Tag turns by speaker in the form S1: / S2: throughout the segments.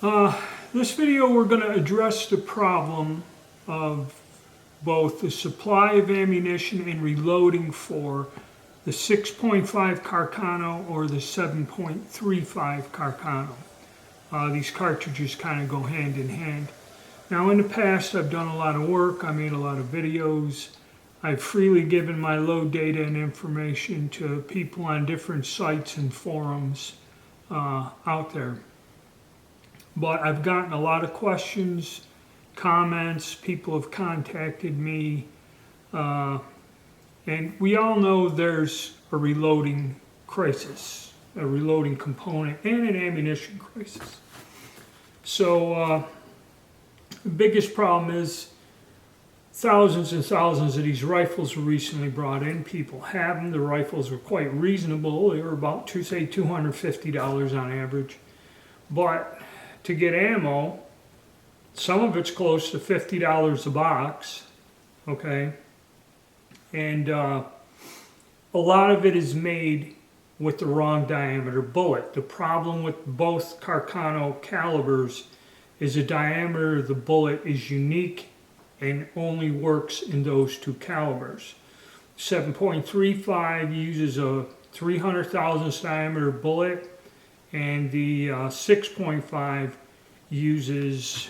S1: This video we're going to address the problem of both the supply of ammunition and reloading for the 6.5 Carcano or the 7.35 Carcano. These cartridges kind of go hand in hand. Now in the past I've done a lot of work, I made a lot of videos, I've freely given my load data and information to people on different sites and forums out there. But I've gotten a lot of questions, comments, people have contacted me, and we all know there's a reloading crisis, a reloading component, and an ammunition crisis. So the biggest problem is thousands and thousands of these rifles were recently brought in. People have them. The rifles were quite reasonable. They were about, say, $250 on average. But to get ammo, some of it's close to $50 a box, okay? And a lot of it is made with the wrong diameter bullet. The problem with both Carcano calibers is the diameter of the bullet is unique and only works in those two calibers. 7.35 uses a 300 thousandths diameter bullet, and the 6.5 uses,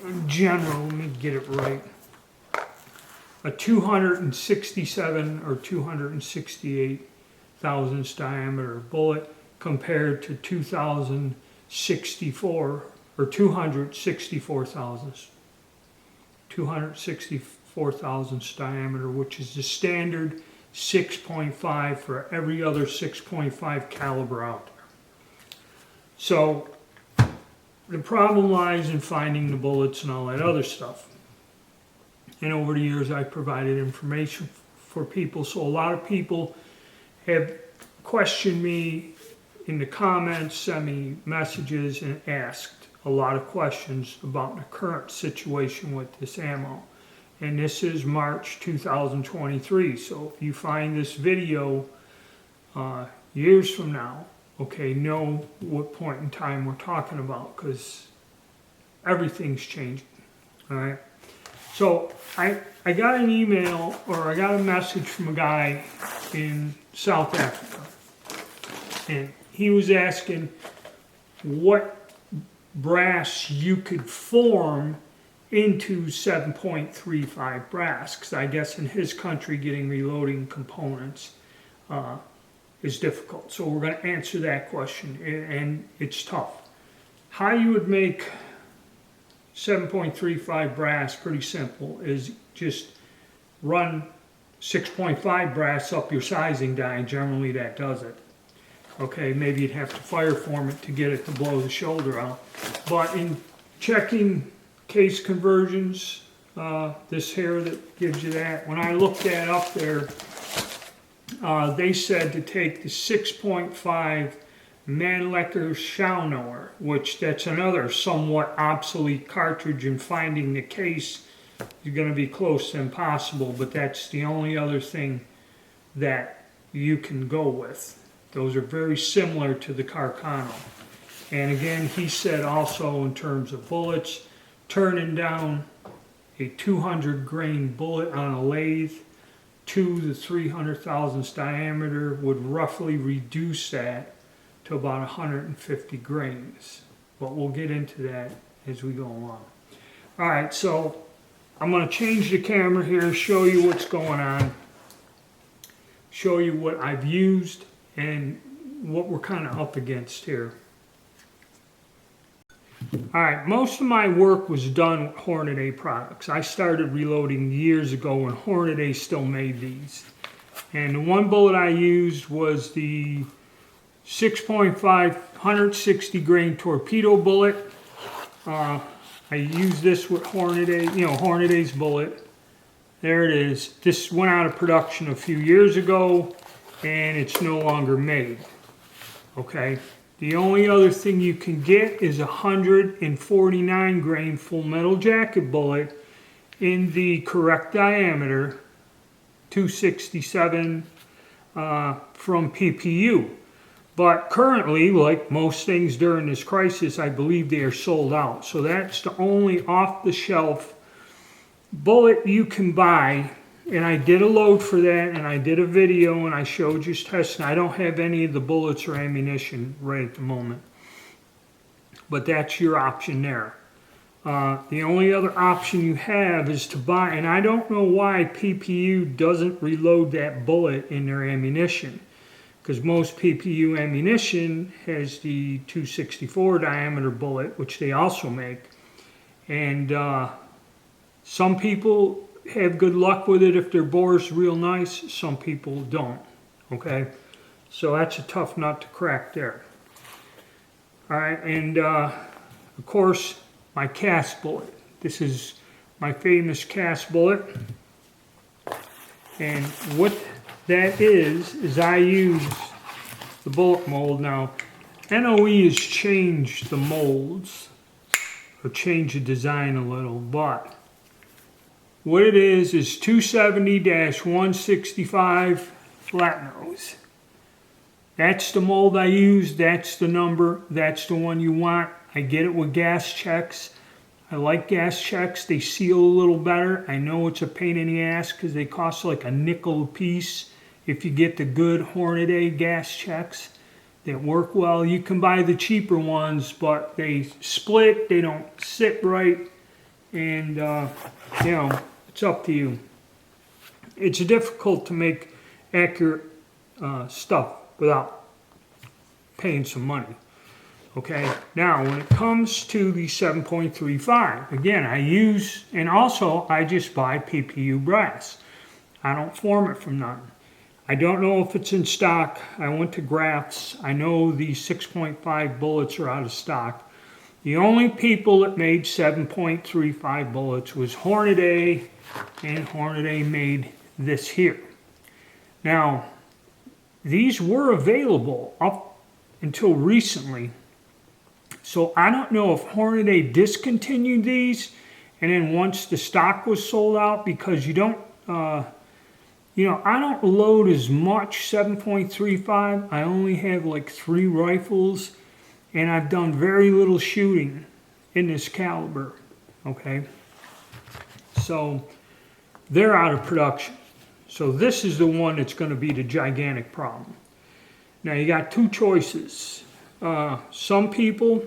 S1: in general, let me get it right, a 267 or 268 thousandths diameter bullet compared to 2064 or 264 thousandths. 264 thousandths diameter, which is the standard 6.5 for every other 6.5 caliber out there. So the problem lies in finding the bullets and all that other stuff. And over the years I've provided information for people, so a lot of people have questioned me in the comments, sent me messages, and asked a lot of questions about the current situation with this ammo. And this is March 2023, so if you find this video years from now, okay, know what point in time we're talking about, because everything's changing, all right? So I got an email, or I got a message from a guy in South Africa, and he was asking what brass you could form into 7.35 brass, because I guess in his country getting reloading components is difficult. So we're going to answer that question, and it's tough. How you would make 7.35 brass, pretty simple, is just run 6.5 brass up your sizing die, and generally that does it. Okay, maybe you'd have to fire form it to get it to blow the shoulder out. But in checking case conversions, this here that gives you that, when I looked that up there, they said to take the 6.5 Mannlicher Schaunower, which that's another somewhat obsolete cartridge, and finding the case is going to be close to impossible, but that's the only other thing that you can go with. Those are very similar to the Carcano. And again, he said also in terms of bullets, turning down a 200 grain bullet on a lathe to the 300 thousandths diameter would roughly reduce that to about 150 grains. But we'll get into that as we go along. All right, so I'm going to change the camera here, show you what's going on, show you what I've used and what we're kind of up against here. All right, most of my work was done with Hornady products. I started reloading years ago when Hornady still made these. And the one bullet I used was the 6.5 160 grain torpedo bullet. I used this with Hornady, Hornady's bullet. There it is. This went out of production a few years ago, and it's no longer made. Okay. The only other thing you can get is a 149 grain full metal jacket bullet in the correct diameter, 267 from PPU. But currently, like most things during this crisis, I believe they are sold out. So that's the only off-the-shelf bullet you can buy. And I did a load for that, and I did a video, and I showed you testing. I don't have any of the bullets or ammunition right at the moment. But that's your option there. The only other option you have is to buy, and I don't know why PPU doesn't reload that bullet in their ammunition. Because most PPU ammunition has the 264 diameter bullet, which they also make. And some people have good luck with it if their bore's real nice. Some people don't. Okay? So that's a tough nut to crack there. All right, and of course, my cast bullet. This is my famous cast bullet. And what that is I use the bullet mold. Now, NOE has changed the molds, or changed the design a little, but what it is 270-165 flat nose. That's the mold I use, that's the number, that's the one you want. I get it with gas checks. I like gas checks, they seal a little better. I know it's a pain in the ass because they cost like a nickel a piece. If you get the good Hornady gas checks that work well, you can buy the cheaper ones, but they split, they don't sit right, and you know, it's up to you. It's difficult to make accurate stuff without paying some money. Okay, now when it comes to the 7.35, again, I use, and also I just buy PPU brass. I don't form it from nothing. I don't know if it's in stock. I went to Grafts. I know the 6.5 bullets are out of stock. The only people that made 7.35 bullets was Hornady, and Hornady made this here. Now, these were available up until recently. So I don't know if Hornady discontinued these, and then once the stock was sold out, because you don't, you know, I don't load as much 7.35. I only have like 3 rifles, and I've done very little shooting in this caliber, okay? So they're out of production. So this is the one that's going to be the gigantic problem. Now you got 2 choices. Some people,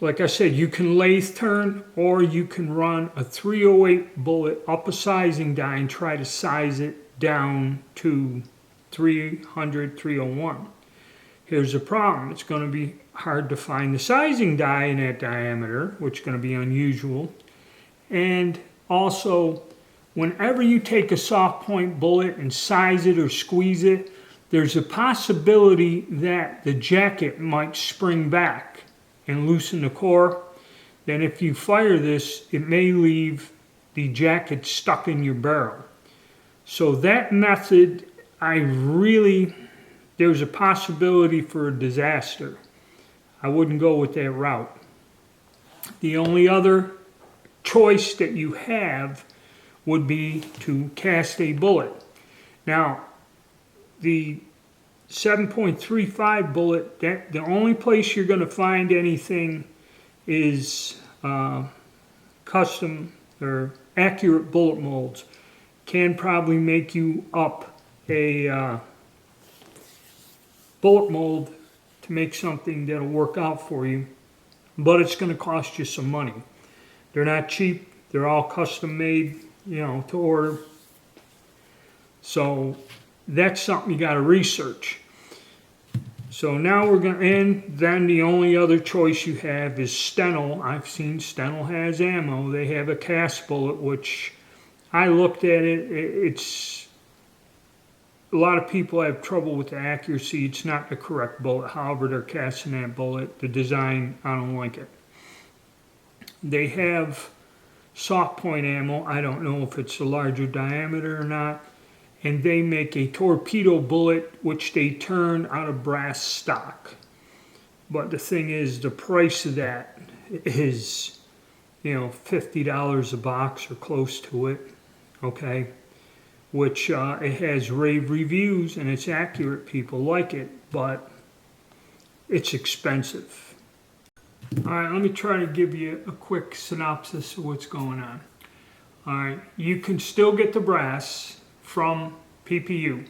S1: like I said, you can lathe turn, or you can run a 308 bullet up a sizing die and try to size it down to 300, 301. Here's the problem. It's going to be hard to find the sizing die in that diameter, which is going to be unusual. And also, whenever you take a soft point bullet and size it or squeeze it, there's a possibility that the jacket might spring back and loosen the core. Then if you fire this, it may leave the jacket stuck in your barrel. So that method, there's a possibility for a disaster. I wouldn't go with that route. The only other choice that you have would be to cast a bullet. Now, the 7.35 bullet, the only place you're going to find anything is custom or accurate bullet molds. Can probably make you up a bullet mold to make something that'll work out for you, but it's going to cost you some money. They're not cheap. They're all custom made, you know, to order. So that's something you got to research. So now we're going to end. Then the only other choice you have is Stenel. I've seen Stenel has ammo. They have a cast bullet, which I looked at it. It's a lot of people have trouble with the accuracy. It's not the correct bullet. However, they're casting that bullet. The design, I don't like it. They have soft point ammo. I don't know if it's a larger diameter or not. And they make a torpedo bullet, which they turn out of brass stock. But the thing is, the price of that is, you know, $50 a box or close to it, okay? Which it has rave reviews and it's accurate. People like it, but it's expensive. All right, let me try to give you a quick synopsis of what's going on. All right, you can still get the brass from PPU.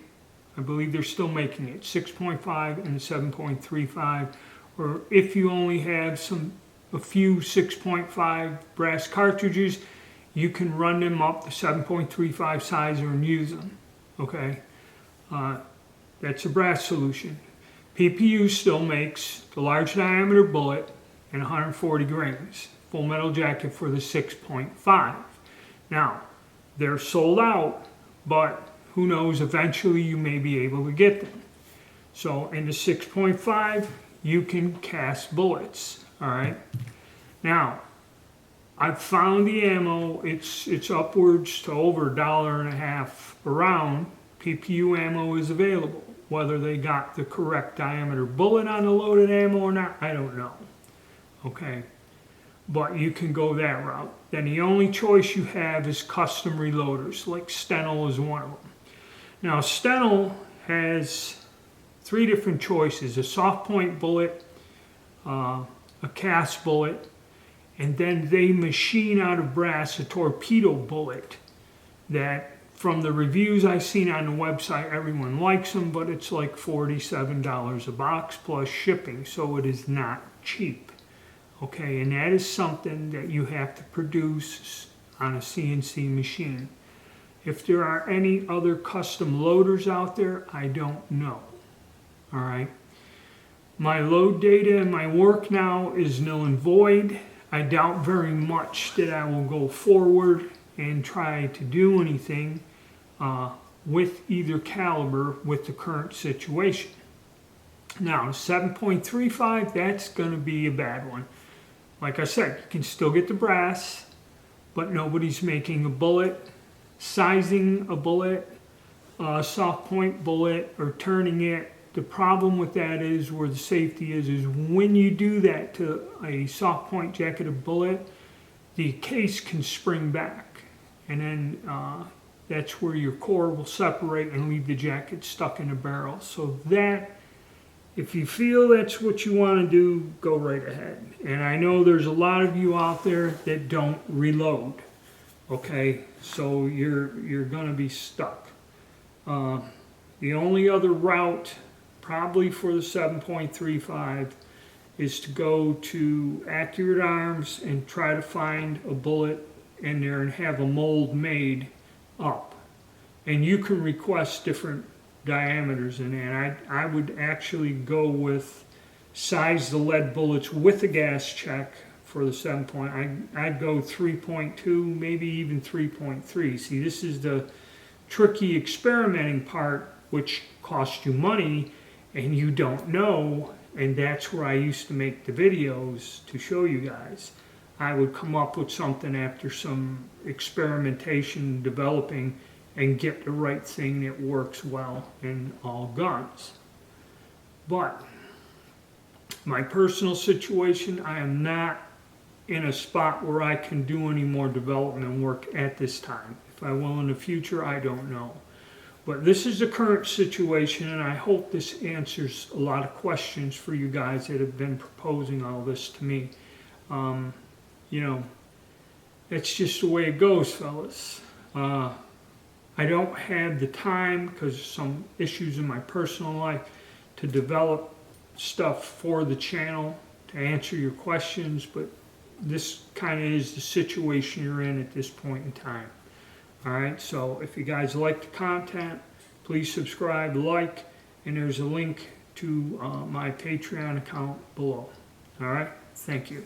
S1: I believe they're still making it, 6.5 and 7.35, or if you only have a few 6.5 brass cartridges, you can run them up the 7.35 sizer and use them. Okay, that's a brass solution. PPU still makes the large diameter bullet and 140 grains, full metal jacket for the 6.5. Now, they're sold out, but who knows, eventually you may be able to get them. So in the 6.5, you can cast bullets, all right? Now, I've found the ammo, it's upwards to over $1.50 a round. PPU ammo is available. Whether they got the correct diameter bullet on the loaded ammo or not, I don't know. Okay, but you can go that route. Then the only choice you have is custom reloaders, like Stenel is one of them. Now, Stenel has 3 different choices: a soft point bullet, a cast bullet, and then they machine out of brass a torpedo bullet that, from the reviews I've seen on the website, everyone likes them, but it's like $47 a box plus shipping, so it is not cheap. Okay, and that is something that you have to produce on a CNC machine. If there are any other custom loaders out there, I don't know. All right. My load data and my work now is null and void. I doubt very much that I will go forward and try to do anything with either caliber with the current situation. Now, 7.35, that's going to be a bad one. Like I said, you can still get the brass, but nobody's making a bullet, sizing a bullet, a soft point bullet, or turning it. The problem with that is, where the safety is when you do that to a soft point jacketed bullet, the case can spring back, and then that's where your core will separate and leave the jacket stuck in the barrel. So that, if you feel that's what you want to do, go right ahead. And I know there's a lot of you out there that don't reload. Okay, so you're gonna be stuck. The only other route, probably for the 7.35, is to go to Accurate Arms and try to find a bullet in there and have a mold made up. And you can request different diameters in that. I would actually go with size the lead bullets with a gas check for the 7 point. I'd go 3.2, maybe even 3.3. See, this is the tricky experimenting part, which costs you money and you don't know, and that's where I used to make the videos to show you guys. I would come up with something after some experimentation, developing, and get the right thing that works well in all guns. But my personal situation, I am not in a spot where I can do any more development work at this time. If I will in the future, I don't know. But this is the current situation, and I hope this answers a lot of questions for you guys that have been proposing all this to me. You know, it's just the way it goes, fellas. I don't have the time, because of some issues in my personal life, to develop stuff for the channel to answer your questions, but this kind of is the situation you're in at this point in time. Alright, so if you guys like the content, please subscribe, like, and there's a link to my Patreon account below. Alright, thank you.